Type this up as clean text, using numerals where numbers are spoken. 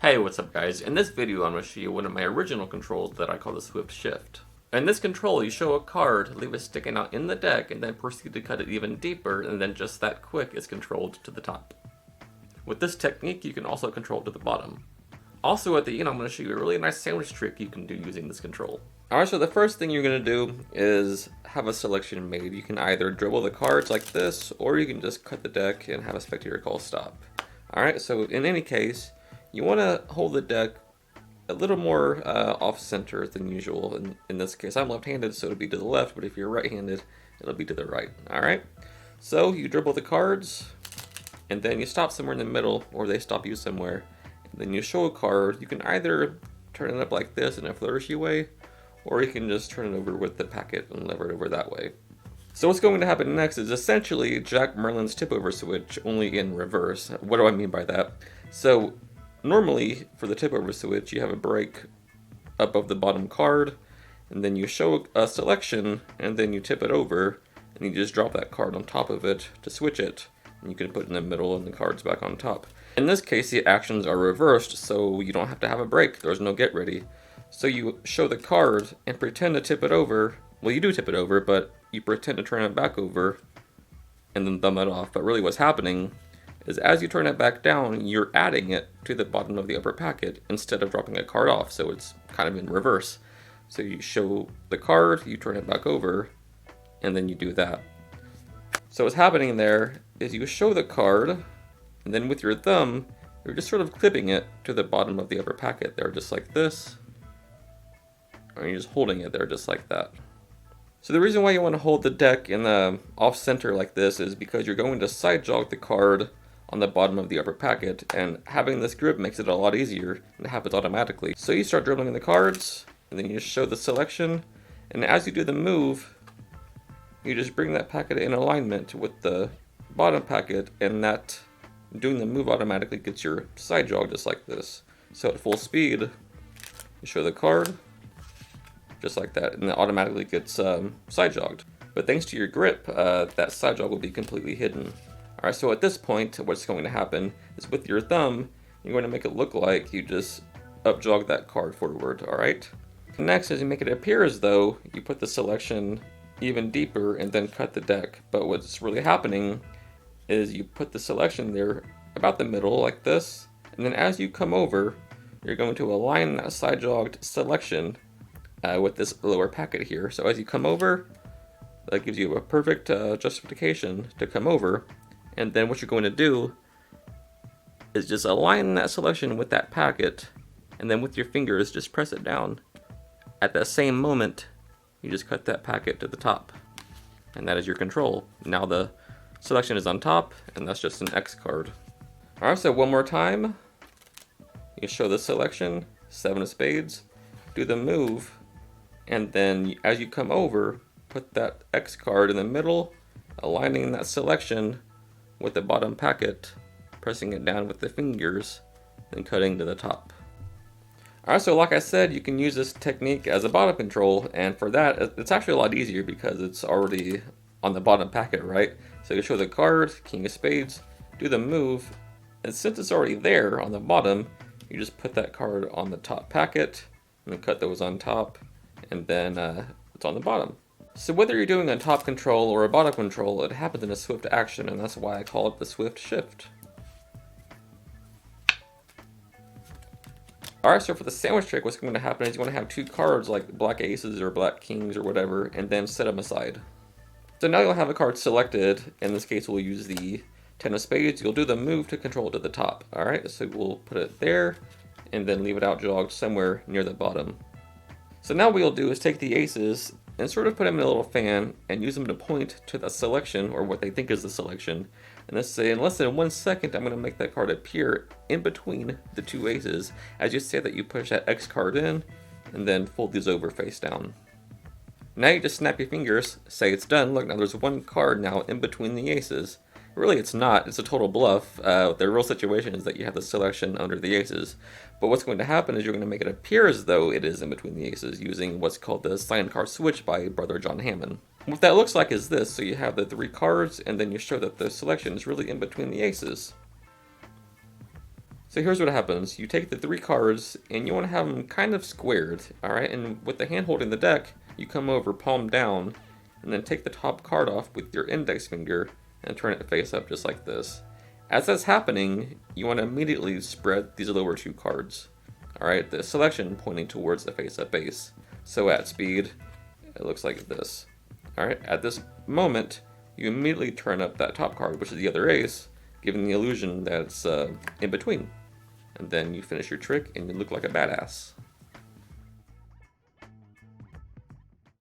Hey, what's up guys? In this video I'm going to show you one of my original controls that I call the Swift Shift. In this control you show a card, leave it sticking out in the deck, and then proceed to cut it even deeper, and then just that quick it's controlled to the top. With this technique you can also control it to the bottom. Also at the end I'm going to show you a really nice sandwich trick you can do using this control. Alright, so the first thing you're going to do is have a selection made. You can either dribble the cards like this, or you can just cut the deck and have a spectator call stop. Alright, so in any case, you want to hold the deck a little more off-center than usual. In this case, I'm left-handed, so it'll be to the left, but if you're right-handed, it'll be to the right. Alright? So you dribble the cards, and then you stop somewhere in the middle, or they stop you somewhere. And then you show a card. You can either turn it up like this in a flourishy way, or you can just turn it over with the packet and lever it over that way. So what's going to happen next is essentially Jack Merlin's tip-over switch, only in reverse. What do I mean by that? So normally, for the tip-over switch, you have a break above the bottom card, and then you show a selection, and then you tip it over, and you just drop that card on top of it to switch it, and you can put it in the middle and the card's back on top. In this case, the actions are reversed, so you don't have to have a break. There's no get ready. So you show the card and pretend to tip it over. Well, you do tip it over, but you pretend to turn it back over and then thumb it off. But really what's happening is as you turn it back down, you're adding it to the bottom of the upper packet instead of dropping a card off, so it's kind of in reverse. So you show the card, you turn it back over, and then you do that. So what's happening there is you show the card, and then with your thumb, you're just sort of clipping it to the bottom of the upper packet there, just like this. Or you're just holding it there just like that. So the reason why you want to hold the deck in the off-center like this is because you're going to side jog the card on the bottom of the upper packet, and having this grip makes it a lot easier, and it happens automatically. So you start dribbling the cards, and then you just show the selection, and as you do the move, you just bring that packet in alignment with the bottom packet, and that doing the move automatically gets your side jog just like this. So at full speed, you show the card, just like that, and it automatically gets side jogged. But thanks to your grip, that side jog will be completely hidden. Alright, so at this point, what's going to happen is with your thumb, you're going to make it look like you just up jog that card forward, alright? Next, as you make it appear as though you put the selection even deeper and then cut the deck. But what's really happening is you put the selection there about the middle like this, and then as you come over, you're going to align that side jogged selection with this lower packet here. So as you come over, that gives you a perfect justification to come over. And then what you're going to do is just align that selection with that packet, and then with your fingers just press it down. At that same moment, you just cut that packet to the top. And that is your control. Now the selection is on top, and that's just an X card. Alright, so one more time. You show the selection, 7 of spades, do the move, and then as you come over, put that X card in the middle, aligning that selection with the bottom packet, pressing it down with the fingers, then cutting to the top. Alright, so like I said, you can use this technique as a bottom control, and for that, it's actually a lot easier because it's already on the bottom packet, right? So you show the card, king of spades, do the move, and since it's already there on the bottom, you just put that card on the top packet, and then cut those on top, and then it's on the bottom. So whether you're doing a top control or a bottom control, it happens in a swift action, and that's why I call it the Swift Shift. Alright, so for the sandwich trick, what's going to happen is you want to have 2 cards like black aces or black kings or whatever, and then set them aside. So now you'll have a card selected. In this case, we'll use the 10 of spades. You'll do the move to control it to the top. Alright, so we'll put it there, and then leave it out jogged somewhere near the bottom. So now what we'll do is take the aces and sort of put them in a little fan and use them to point to the selection, or what they think is the selection. And let's say in less than 1 second, I'm going to make that card appear in between the 2 aces. As you say that, you push that X card in and then fold these over face down. Now you just snap your fingers, say it's done. Look, now there's 1 card now in between the aces. Really, it's not. It's a total bluff. The real situation is that you have the selection under the aces. But what's going to happen is you're going to make it appear as though it is in between the aces using what's called the sign card switch by Brother John Hammond. What that looks like is this. So you have the 3 cards, and then you show that the selection is really in between the aces. So here's what happens. You take the 3 cards, and you want to have them kind of squared, alright? And with the hand holding the deck, you come over palm down, and then take the top card off with your index finger, and turn it face up just like this. As that's happening, you want to immediately spread these lower 2 cards. Alright, the selection pointing towards the face-up base. So at speed, it looks like this. Alright, at this moment, you immediately turn up that top card, which is the other ace, giving the illusion that it's in between. And then you finish your trick and you look like a badass.